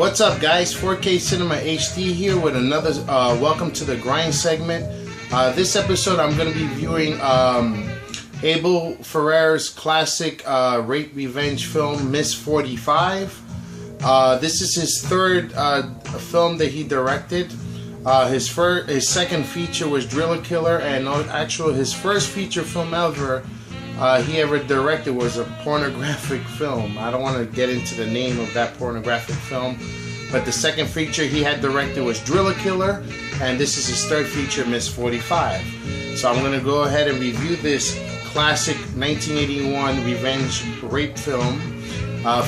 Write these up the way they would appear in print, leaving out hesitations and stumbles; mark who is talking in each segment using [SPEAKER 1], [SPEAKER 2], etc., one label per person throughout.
[SPEAKER 1] What's up, guys? 4K Cinema HD here with another welcome to the grind segment. This episode I'm going to be viewing Abel Ferrara's classic rape revenge film Miss 45. This is his third film that he directed. His second feature was Driller Killer, and his first feature film ever he ever directed was a pornographic film. I don't want to get into the name of that pornographic film, but the second feature he had directed was Driller Killer, and this is his third feature, Miss 45. So I'm going to go ahead and review this classic 1981 revenge rape film.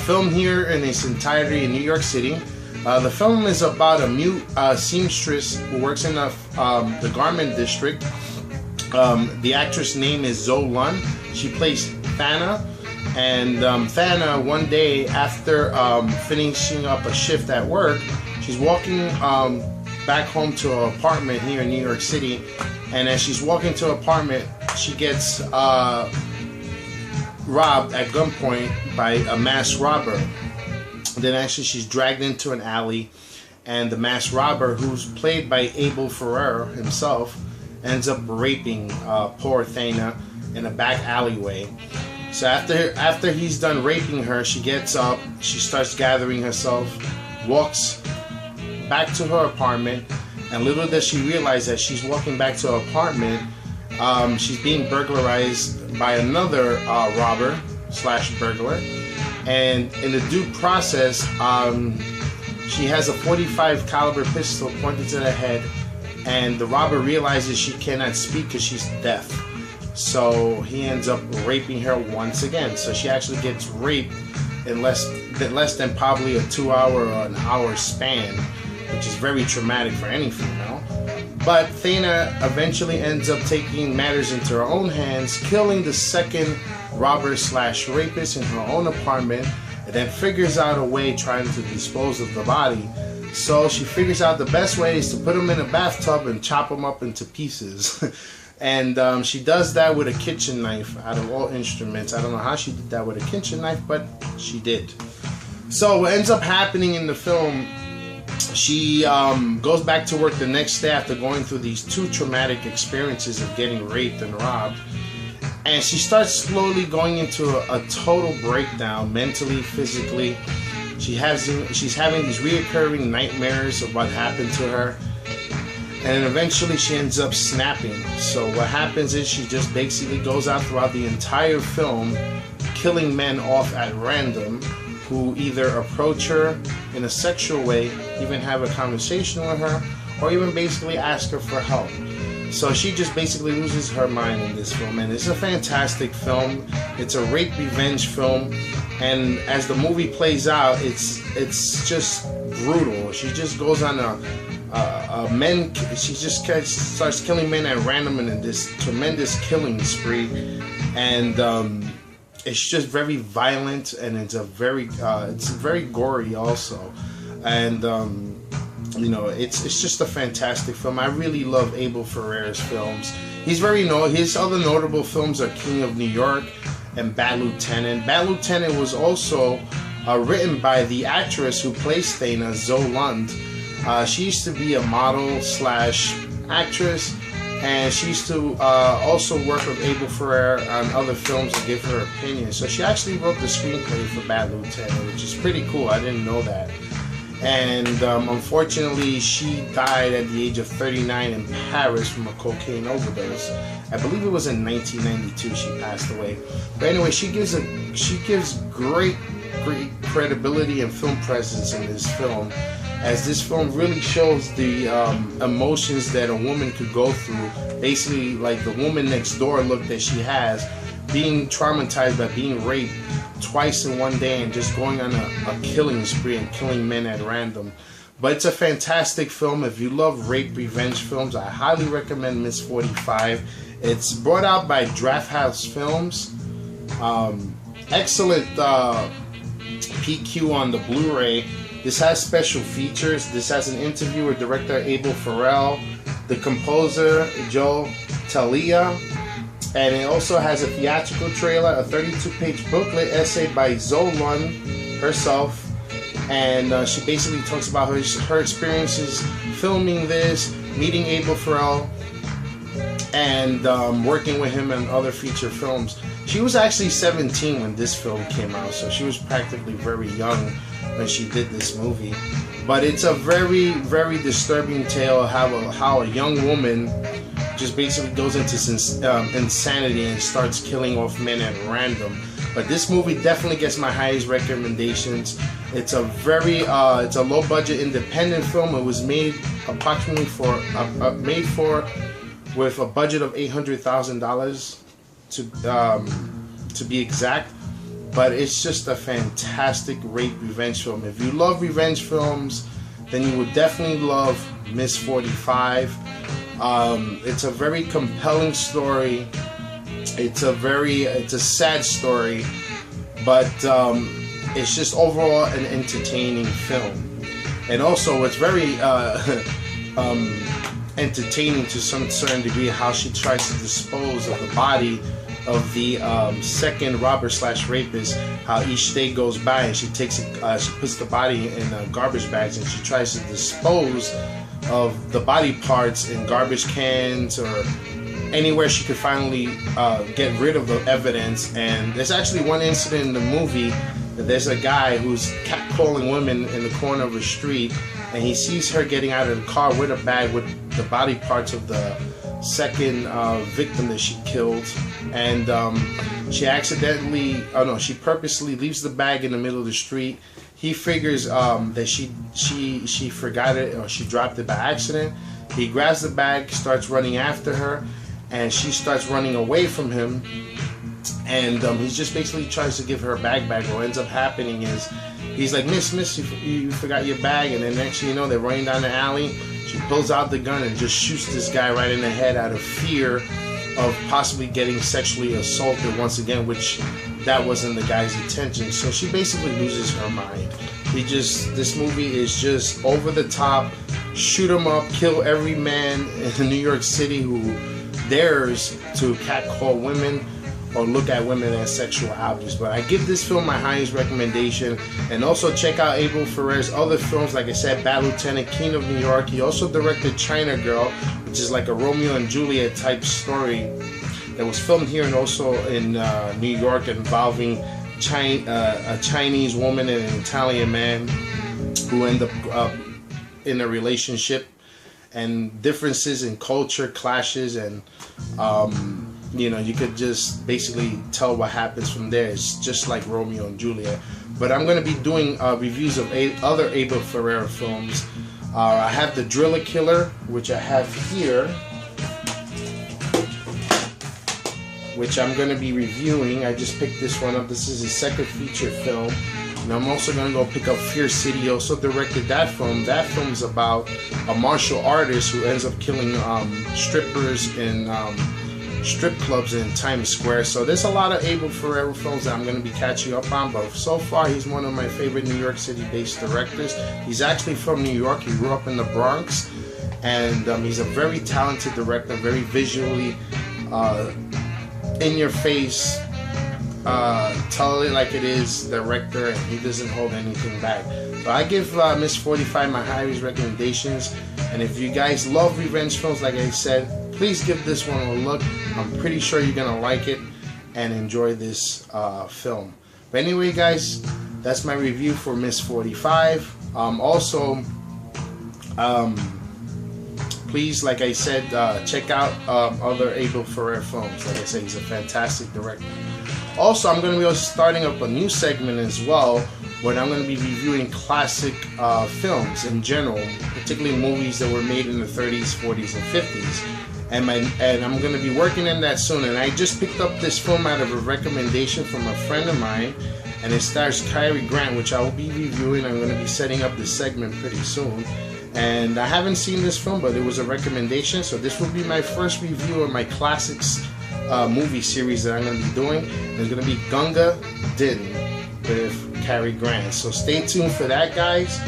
[SPEAKER 1] Filmed here in its entirety in New York City. The film is about a mute seamstress who works in the garment district. The actress name is Zoe Lund. She plays Thana, and Thana, one day after finishing up a shift at work, she's walking back home to her apartment here in New York City, and as she's walking to her apartment, she gets robbed at gunpoint by a masked robber. Then actually she's dragged into an alley, and the masked robber, who's played by Abel Ferrara himself, ends up raping poor Thana in a back alleyway. So after he's done raping her, she gets up, she starts gathering herself, walks back to her apartment, and little does she realize that she's walking back to her apartment, she's being burglarized by another robber slash burglar, and in the due process, she has a .45 caliber pistol pointed to the head, and the robber realizes she cannot speak because she's deaf. So he ends up raping her once again. So she actually gets raped in less than probably a 2 hour or an hour span, which is very traumatic for any female. But Thana eventually ends up taking matters into her own hands, killing the second robber slash rapist in her own apartment, and then figures out a way trying to dispose of the body. So she figures out the best way is to put him in a bathtub and chop him up into pieces. And she does that with a kitchen knife out of all instruments. I don't know how she did that with a kitchen knife, but she did. So what ends up happening in the film, she goes back to work the next day after going through these two traumatic experiences of getting raped and robbed. And she starts slowly going into a total breakdown, mentally, physically. She's having these reoccurring nightmares of what happened to her. And then eventually she ends up snapping. So what happens is she just basically goes out throughout the entire film, killing men off at random who either approach her in a sexual way, even have a conversation with her, or even basically ask her for help. So she just basically loses her mind in this film, and it's a fantastic film. It's a rape revenge film, and as the movie plays out, it's just brutal. She just goes on she just starts killing men at random in this tremendous killing spree, and it's just very violent, and it's very gory also, and it's just a fantastic film. I really love Abel Ferrara's films. His other notable films are King of New York and Bad Lieutenant. Bad Lieutenant was also written by the actress who plays Thana, Zoe Lund. She used to be a model slash actress, and she used to also work with Abel Ferrara on other films to give her opinion. So she actually wrote the screenplay for Bad Lieutenant, which is pretty cool. I didn't know that. And unfortunately, she died at the age of 39 in Paris from a cocaine overdose. I believe it was in 1992 she passed away. But anyway, she gives great credibility and film presence in this film, as this film really shows the emotions that a woman could go through. Basically, like the woman next door look that she has, being traumatized by being raped twice in one day and just going on a killing spree and killing men at random. But it's a fantastic film. If you love rape revenge films, I highly recommend Miss 45. It's brought out by Draft House Films. Excellent PQ on the Blu-ray. This has special features. This has an interview with director Abel Ferrara, the composer Joe Talia, and it also has a theatrical trailer, a 32-page booklet essay by Zoe Lund herself, and she basically talks about her experiences filming this, meeting Abel Ferrara, and working with him in other feature films. She was actually 17 when this film came out, so she was practically very young when she did this movie. But it's a very, very disturbing tale of how a young woman just basically goes into insanity and starts killing off men at random. But this movie definitely gets my highest recommendations. It's a very, it's a low budget independent film. It was made approximately with a budget of $800,000 to be exact. But it's just a fantastic rape revenge film. If you love revenge films, then you would definitely love Miss 45. It's a very compelling story. It's a sad story, but it's just overall an entertaining film. And also, it's very entertaining to some certain degree how she tries to dispose of the body of the second robber/rapist. How each day goes by and she takes she puts the body in garbage bags, and she tries to dispose of the body parts in garbage cans or anywhere she could finally get rid of the evidence. And there's actually one incident in the movie that there's a guy who's catcalling women in the corner of a street, and he sees her getting out of the car with a bag with the body parts of the second victim that she killed, and she purposely leaves the bag in the middle of the street. He figures that she forgot it, or she dropped it by accident. He grabs the bag, starts running after her, and she starts running away from him. And he just basically tries to give her a bag back. What ends up happening is he's like, Miss, you forgot your bag. And then next thing you know, they're running down the alley. She pulls out the gun and just shoots this guy right in the head out of fear of possibly getting sexually assaulted once again, which that wasn't the guy's intention. So she basically loses her mind. This movie is just over the top. Shoot 'em up, kill every man in New York City who dares to catcall women or look at women as sexual objects. But I give this film my highest recommendation. And also check out Abel Ferrara's other films. Like I said, Bad Lieutenant, King of New York. He also directed China Girl, which is like a Romeo and Juliet type story that was filmed here and also in New York, involving a Chinese woman and an Italian man who end up in a relationship, and differences in culture clashes, and you could just basically tell what happens from there. It's just like Romeo and Juliet. But I'm going to be doing reviews of other Abel Ferrara films. I have The Driller Killer, which I have here, which I'm going to be reviewing. I just picked this one up. This is his second feature film. And I'm also going to go pick up Fear City. He also directed that film. That film's about a martial artist who ends up killing strippers in strip clubs in Times Square. So there's a lot of Abel Ferrara films that I'm going to be catching up on, but so far he's one of my favorite New York City based directors. He's actually from New York. He grew up in the Bronx, and he's a very talented director, very visually in your face, tell it like it is director, and he doesn't hold anything back. So I give Miss 45 my highest recommendations. And if you guys love revenge films, like I said, please give this one a look. I'm pretty sure you're gonna like it and enjoy this film. But anyway, guys, that's my review for Miss 45. Please, like I said, check out other Abel Ferrara films. Like I said, he's a fantastic director. Also, I'm going to be starting up a new segment as well, where I'm going to be reviewing classic films in general, particularly movies that were made in the 30s, 40s, and 50s. And I'm going to be working in that soon. And I just picked up this film out of a recommendation from a friend of mine, and it stars Cary Grant, which I will be reviewing. I'm going to be setting up this segment pretty soon. And I haven't seen this film, but it was a recommendation, so this will be my first review of my classics movie series that I'm going to be doing. It's going to be Gunga Din with Cary Grant. So stay tuned for that, guys,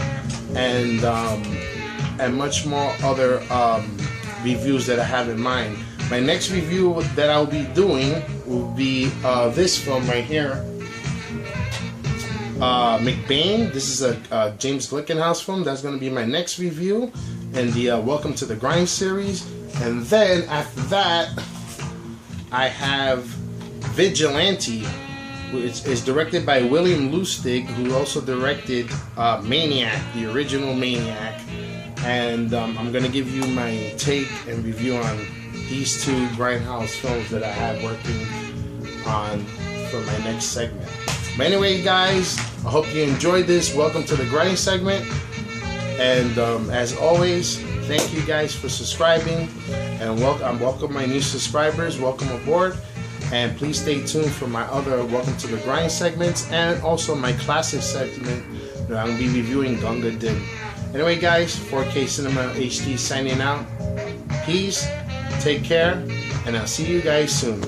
[SPEAKER 1] and much more other reviews that I have in mind. My next review that I'll be doing will be this film right here. McBain. This is a James Glickenhaus film. That's going to be my next review in the Welcome to the Grind series. And then after that, I have Vigilante, which is directed by William Lustig, who also directed Maniac, the original Maniac. And I'm going to give you my take and review on these two Grindhouse films that I have working on for my next segment. But anyway, guys, I hope you enjoyed this. Welcome to the Grind segment. And as always, thank you guys for subscribing. And welcome my new subscribers. Welcome aboard. And please stay tuned for my other Welcome to the Grind segments and also my classic segment that I'm going to be reviewing Gunga Din. Anyway, guys, 4K Cinema HD signing out. Peace, take care, and I'll see you guys soon.